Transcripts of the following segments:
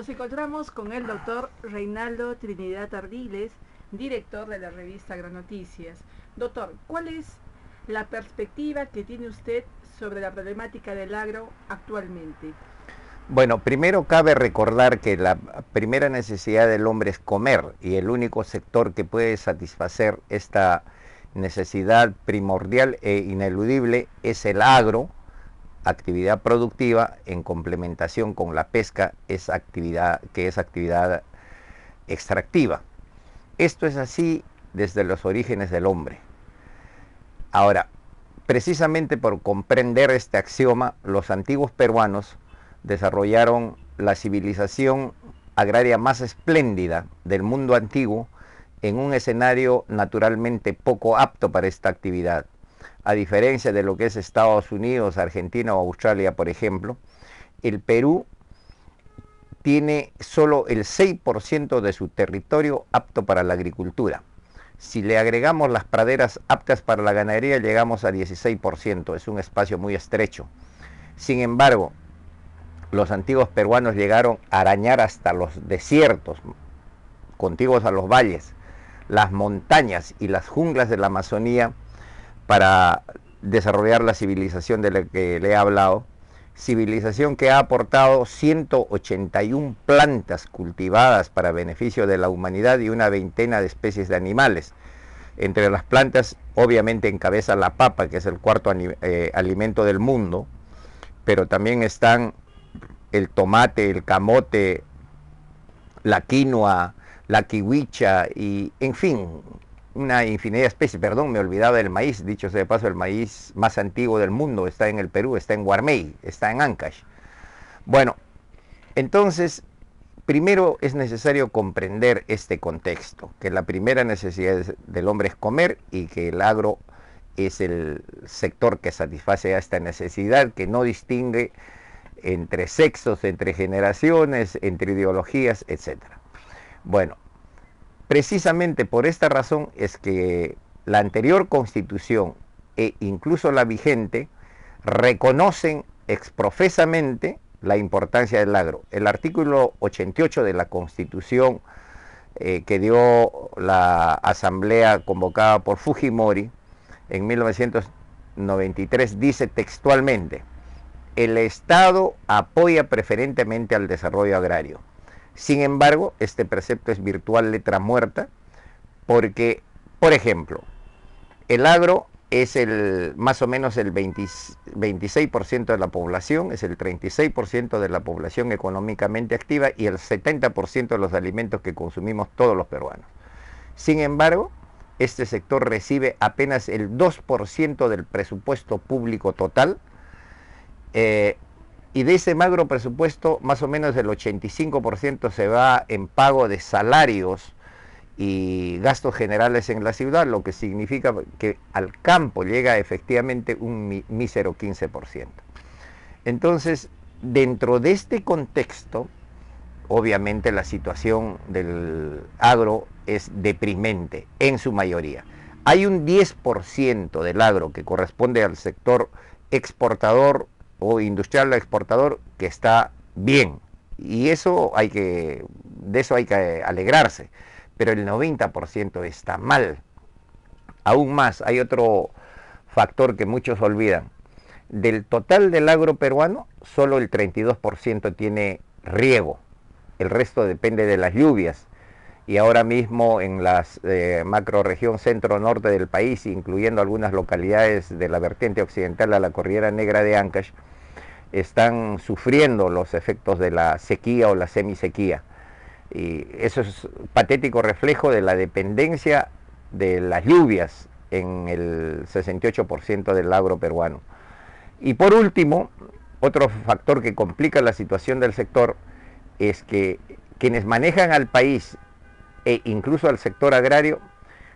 Nos encontramos con el doctor Reinaldo Trinidad Ardiles, director de la revista Agronoticias. Doctor, ¿cuál es la perspectiva que tiene usted sobre la problemática del agro actualmente? Bueno, primero cabe recordar que la primera necesidad del hombre es comer y el único sector que puede satisfacer esta necesidad primordial e ineludible es el agro, actividad productiva en complementación con la pesca, es actividad extractiva. Esto es así desde los orígenes del hombre. Ahora, precisamente por comprender este axioma, los antiguos peruanos desarrollaron la civilización agraria más espléndida del mundo antiguo en un escenario naturalmente poco apto para esta actividad. A diferencia de lo que es Estados Unidos, Argentina o Australia, por ejemplo, el Perú tiene solo el 6% de su territorio apto para la agricultura. Si le agregamos las praderas aptas para la ganadería, llegamos a 16%, es un espacio muy estrecho. Sin embargo, los antiguos peruanos llegaron a arañar hasta los desiertos, contiguos a los valles, las montañas y las junglas de la Amazonía para desarrollar la civilización de la que le he hablado, civilización que ha aportado 181 plantas cultivadas para beneficio de la humanidad y una veintena de especies de animales. Entre las plantas, obviamente encabeza la papa, que es el cuarto alimento del mundo, pero también están el tomate, el camote, la quinoa, la kiwicha y, en fin, una infinidad de especies. Perdón, me olvidaba del maíz. Dicho sea de paso, el maíz más antiguo del mundo está en el Perú, está en Guarmey, está en Ancash. Bueno, entonces, primero es necesario comprender este contexto, que la primera necesidad del hombre es comer y que el agro es el sector que satisface a esta necesidad, que no distingue entre sexos, entre generaciones, entre ideologías, etc. Bueno, precisamente por esta razón es que la anterior constitución e incluso la vigente reconocen exprofesamente la importancia del agro. El artículo 88 de la constitución que dio la asamblea convocada por Fujimori en 1993 dice textualmente: el Estado apoya preferentemente al desarrollo agrario. Sin embargo, este precepto es virtual letra muerta porque, por ejemplo, el agro es más o menos el 26% de la población, es el 36% de la población económicamente activa y el 70% de los alimentos que consumimos todos los peruanos. Sin embargo, este sector recibe apenas el 2% del presupuesto público total, y de ese magro presupuesto más o menos el 85% se va en pago de salarios y gastos generales en la ciudad, lo que significa que al campo llega efectivamente un mísero 15%. Entonces, dentro de este contexto, obviamente la situación del agro es deprimente en su mayoría. Hay un 10% del agro que corresponde al sector exportador o industrial exportador que está bien, y de eso hay que alegrarse, pero el 90% está mal. Aún más, hay otro factor que muchos olvidan: del total del agro peruano, solo el 32% tiene riego, el resto depende de las lluvias. Y ahora mismo en la macroregión centro-norte del país, incluyendo algunas localidades de la vertiente occidental a la Cordillera Negra de Ancash, están sufriendo los efectos de la sequía o la semisequía. Y eso es patético reflejo de la dependencia de las lluvias en el 68% del agro peruano. Y por último, otro factor que complica la situación del sector es que quienes manejan al país e incluso al sector agrario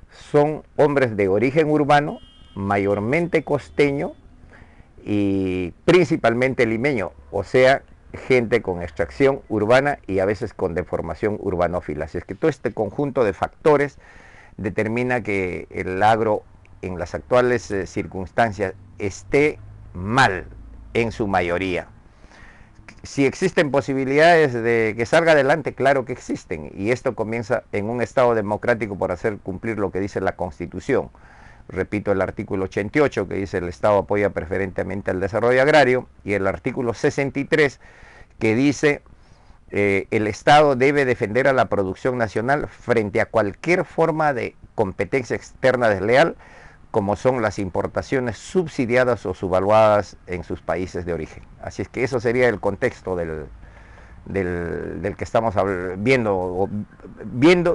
son hombres de origen urbano, mayormente costeño y principalmente limeño, o sea, gente con extracción urbana y a veces con deformación urbanófila. Así es que todo este conjunto de factores determina que el agro en las actuales circunstancias esté mal en su mayoría. Si existen posibilidades de que salga adelante, claro que existen, y esto comienza en un Estado democrático por hacer cumplir lo que dice la Constitución. Repito, el artículo 88 que dice el Estado apoya preferentemente al desarrollo agrario, y el artículo 63 que dice el Estado debe defender a la producción nacional frente a cualquier forma de competencia externa desleal, como son las importaciones subsidiadas o subvaluadas en sus países de origen. Así es que eso sería el contexto del que estamos viendo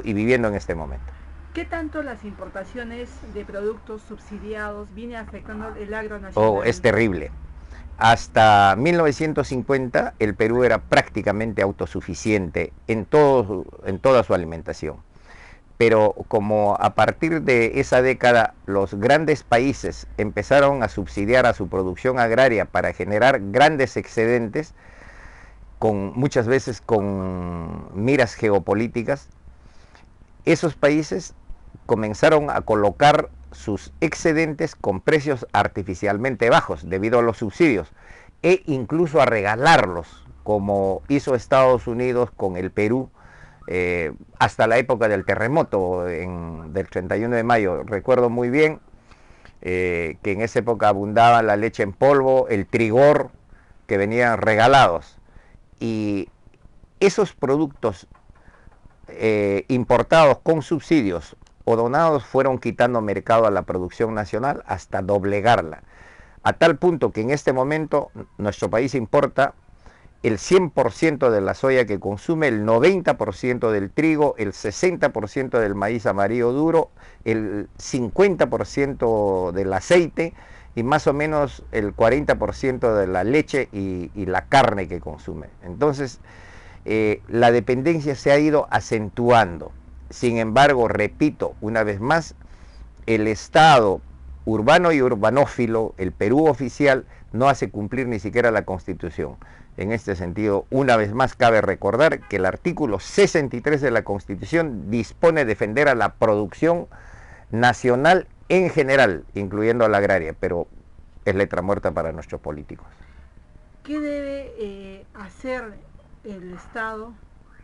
y viviendo en este momento. ¿Qué tanto las importaciones de productos subsidiados viene afectando el agro nacional? Oh, es terrible. Hasta 1950 el Perú era prácticamente autosuficiente en toda su alimentación. Pero como a partir de esa década los grandes países empezaron a subsidiar a su producción agraria para generar grandes excedentes, muchas veces con miras geopolíticas, esos países comenzaron a colocar sus excedentes con precios artificialmente bajos debido a los subsidios, e incluso a regalarlos, como hizo Estados Unidos con el Perú, hasta la época del terremoto del 31 de mayo. Recuerdo muy bien que en esa época abundaba la leche en polvo, el trigor, que venían regalados, y esos productos importados con subsidios o donados fueron quitando mercado a la producción nacional hasta doblegarla, a tal punto que en este momento nuestro país importa el 100% de la soya que consume, el 90% del trigo, el 60% del maíz amarillo duro, el 50% del aceite y más o menos el 40% de la leche y la carne que consume. Entonces, la dependencia se ha ido acentuando. Sin embargo, repito una vez más, el Estado urbano y urbanófilo, el Perú oficial, no hace cumplir ni siquiera la Constitución. En este sentido, una vez más cabe recordar que el artículo 63 de la Constitución dispone defender a la producción nacional en general, incluyendo a la agraria, pero es letra muerta para nuestros políticos. ¿Qué debe hacer el Estado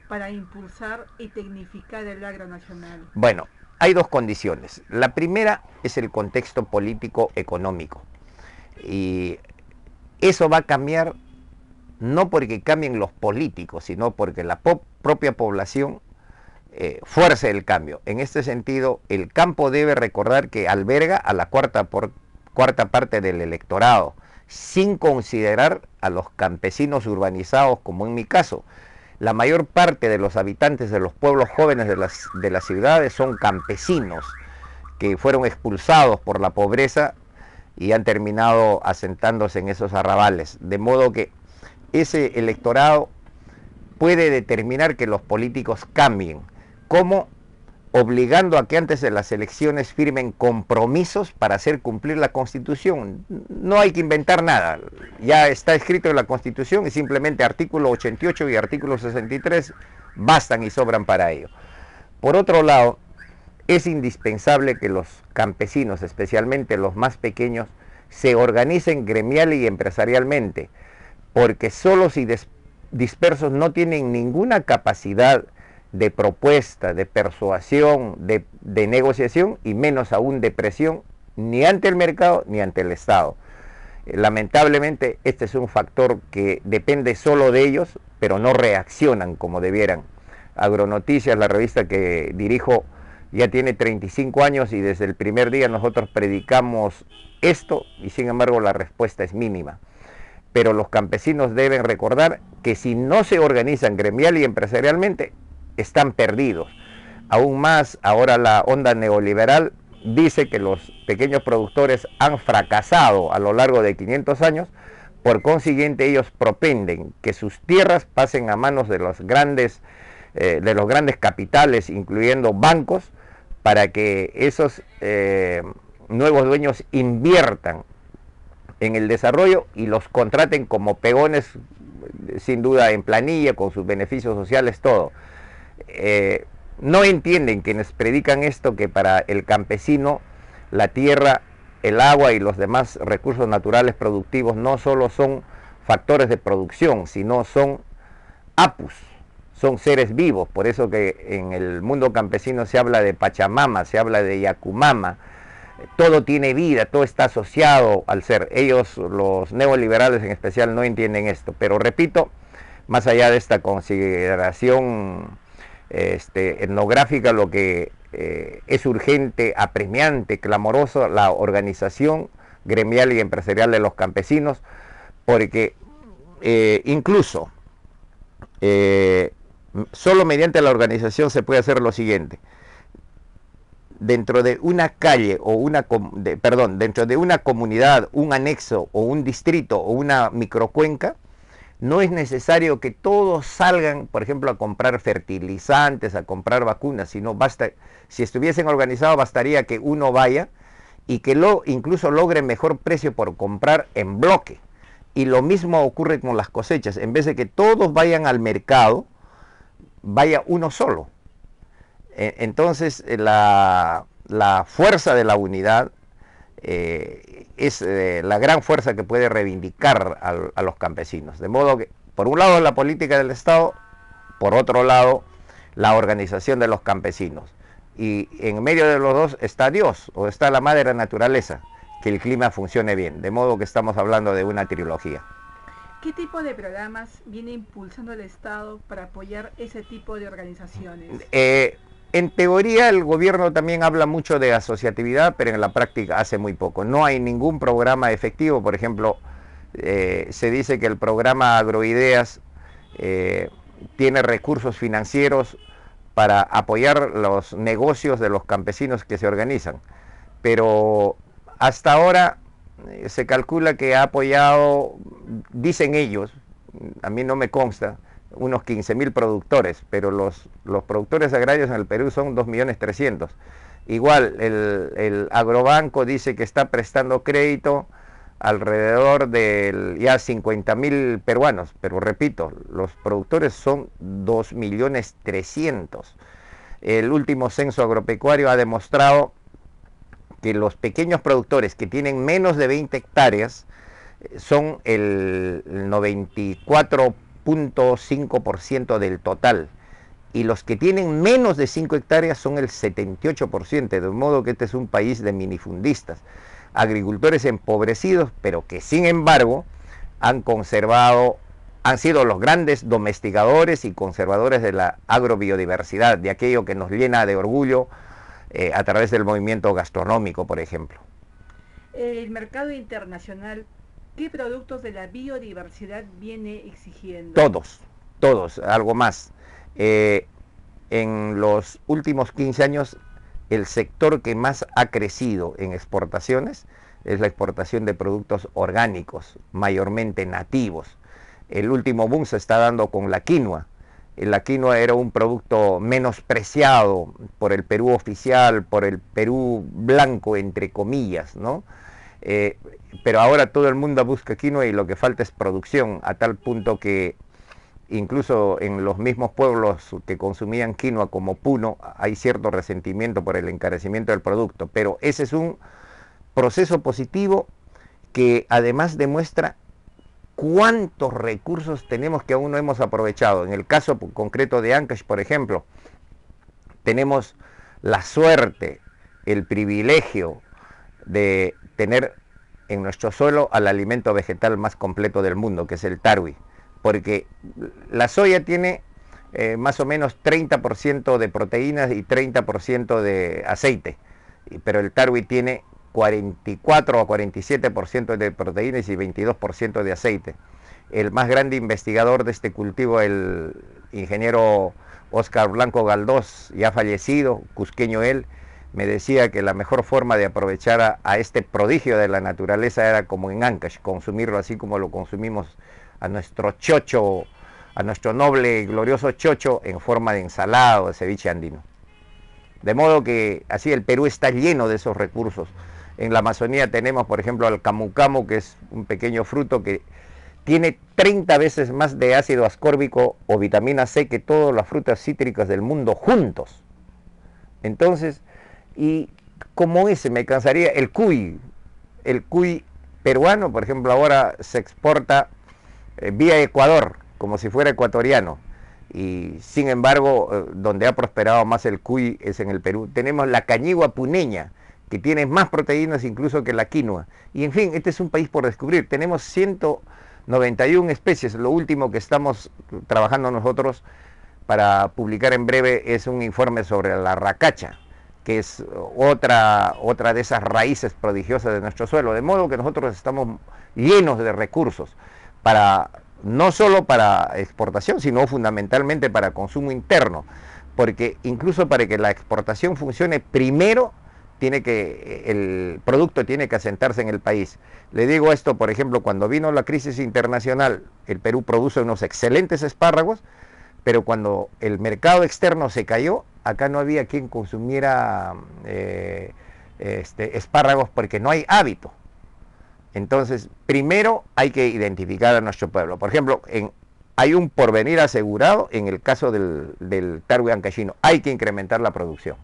para impulsar y tecnificar el agro nacional? Bueno, hay dos condiciones. La primera es el contexto político-económico, y eso va a cambiar no porque cambien los políticos, sino porque la propia población fuerce el cambio. En este sentido, el campo debe recordar que alberga a la cuarta parte del electorado, sin considerar a los campesinos urbanizados, como en mi caso. La mayor parte de los habitantes de los pueblos jóvenes de las ciudades son campesinos que fueron expulsados por la pobreza y han terminado asentándose en esos arrabales, de modo que ese electorado puede determinar que los políticos cambien. ¿Cómo? Obligando a que antes de las elecciones firmen compromisos para hacer cumplir la Constitución. No hay que inventar nada, ya está escrito en la Constitución y simplemente artículo 88 y artículo 63 bastan y sobran para ello. Por otro lado, es indispensable que los campesinos, especialmente los más pequeños, se organicen gremial y empresarialmente, porque solos y dispersos no tienen ninguna capacidad de propuesta, de persuasión, de negociación y menos aún de presión, ni ante el mercado ni ante el Estado. Lamentablemente este es un factor que depende solo de ellos, pero no reaccionan como debieran. Agronoticias, la revista que dirijo, ya tiene 35 años y desde el primer día nosotros predicamos esto y sin embargo la respuesta es mínima. Pero los campesinos deben recordar que si no se organizan gremial y empresarialmente, están perdidos. Aún más, ahora la onda neoliberal dice que los pequeños productores han fracasado a lo largo de 500 años, por consiguiente ellos propenden que sus tierras pasen a manos de los grandes capitales, incluyendo bancos, para que esos nuevos dueños inviertan en el desarrollo y los contraten como peones, sin duda en planilla, con sus beneficios sociales, todo. No entienden quienes predican esto que para el campesino la tierra, el agua y los demás recursos naturales productivos no solo son factores de producción, sino son apus, son seres vivos. Por eso que en el mundo campesino se habla de Pachamama, se habla de Yacumama. Todo tiene vida, todo está asociado al ser. Ellos, los neoliberales en especial, no entienden esto. Pero repito, más allá de esta consideración etnográfica, lo que es urgente, apremiante, clamoroso, la organización gremial y empresarial de los campesinos, porque incluso solo mediante la organización se puede hacer lo siguiente. Dentro de una calle o dentro de una comunidad, un anexo o un distrito o una microcuenca, no es necesario que todos salgan, por ejemplo, a comprar fertilizantes, a comprar vacunas, sino basta, si estuviesen organizados, bastaría que uno vaya y que incluso logre mejor precio por comprar en bloque. Y lo mismo ocurre con las cosechas. En vez de que todos vayan al mercado, vaya uno solo. Entonces la fuerza de la unidad es la gran fuerza que puede reivindicar a los campesinos. De modo que, por un lado, la política del Estado, por otro lado, la organización de los campesinos. Y en medio de los dos está Dios, o está la madre naturaleza, que el clima funcione bien. De modo que estamos hablando de una trilogía. ¿Qué tipo de programas viene impulsando el Estado para apoyar ese tipo de organizaciones? En teoría el gobierno también habla mucho de asociatividad, pero en la práctica hace muy poco. No hay ningún programa efectivo. Por ejemplo, se dice que el programa Agroideas tiene recursos financieros para apoyar los negocios de los campesinos que se organizan. Pero hasta ahora se calcula que ha apoyado, dicen ellos, a mí no me consta, unos 15.000 productores, pero los productores agrarios en el Perú son 2.300.000. Igual, el Agrobanco dice que está prestando crédito alrededor de ya 50.000 peruanos, pero repito, los productores son 2.300.000. El último censo agropecuario ha demostrado que los pequeños productores que tienen menos de 20 hectáreas son el 94.5% del total, y los que tienen menos de 5 hectáreas son el 78%, de modo que este es un país de minifundistas, agricultores empobrecidos, pero que sin embargo han sido los grandes domesticadores y conservadores de la agrobiodiversidad, de aquello que nos llena de orgullo a través del movimiento gastronómico, por ejemplo. El mercado internacional, ¿qué productos de la biodiversidad viene exigiendo? Todos, algo más. En los últimos 15 años, el sector que más ha crecido en exportaciones es la exportación de productos orgánicos, mayormente nativos. El último boom se está dando con la quinoa. La quinoa era un producto menospreciado por el Perú oficial, por el Perú blanco, entre comillas, ¿no? Pero ahora todo el mundo busca quinoa y lo que falta es producción, a tal punto que incluso en los mismos pueblos que consumían quinoa como Puno hay cierto resentimiento por el encarecimiento del producto. Pero ese es un proceso positivo que además demuestra cuántos recursos tenemos que aún no hemos aprovechado. En el caso concreto de Ancash, por ejemplo, tenemos la suerte, el privilegio de tener en nuestro suelo al alimento vegetal más completo del mundo, que es el tarwi, porque la soya tiene más o menos 30% de proteínas y 30% de aceite, pero el tarwi tiene 44 o 47% de proteínas y 22% de aceite. El más grande investigador de este cultivo, el ingeniero Óscar Blanco Galdós, ya fallecido, cusqueño él, me decía que la mejor forma de aprovechar a este prodigio de la naturaleza era como en Ancash, consumirlo así como lo consumimos a nuestro chocho, a nuestro noble y glorioso chocho, en forma de ensalada o de ceviche andino. De modo que así el Perú está lleno de esos recursos. En la Amazonía tenemos, por ejemplo, el camu camu, que es un pequeño fruto que tiene 30 veces más de ácido ascórbico o vitamina C que todas las frutas cítricas del mundo juntos. Entonces, y como ese me cansaría, el cuy peruano, por ejemplo, ahora se exporta vía Ecuador, como si fuera ecuatoriano. Y sin embargo, donde ha prosperado más el cuy es en el Perú. Tenemos la cañigua puneña, que tiene más proteínas incluso que la quinoa. Y en fin, este es un país por descubrir. Tenemos 191 especies. Lo último que estamos trabajando nosotros para publicar en breve es un informe sobre la racacha, que es otra de esas raíces prodigiosas de nuestro suelo. De modo que nosotros estamos llenos de recursos para no solo para exportación, sino fundamentalmente para consumo interno, porque incluso para que la exportación funcione, primero el producto tiene que asentarse en el país. Le digo esto, por ejemplo, cuando vino la crisis internacional, el Perú produce unos excelentes espárragos, pero cuando el mercado externo se cayó, acá no había quien consumiera espárragos porque no hay hábito. Entonces, primero hay que identificar a nuestro pueblo. Por ejemplo, hay un porvenir asegurado en el caso del tarwi ancaicino. Hay que incrementar la producción.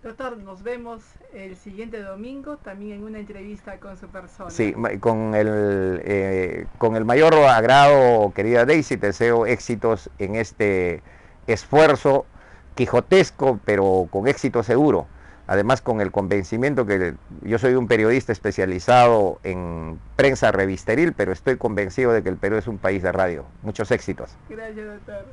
Doctor, nos vemos el siguiente domingo, también en una entrevista con su persona. Sí, con el mayor agrado, querida Daisy, te deseo éxitos en este esfuerzo quijotesco, pero con éxito seguro. Además, con el convencimiento que yo soy un periodista especializado en prensa revisteril, pero estoy convencido de que el Perú es un país de radio. Muchos éxitos. Gracias, doctor.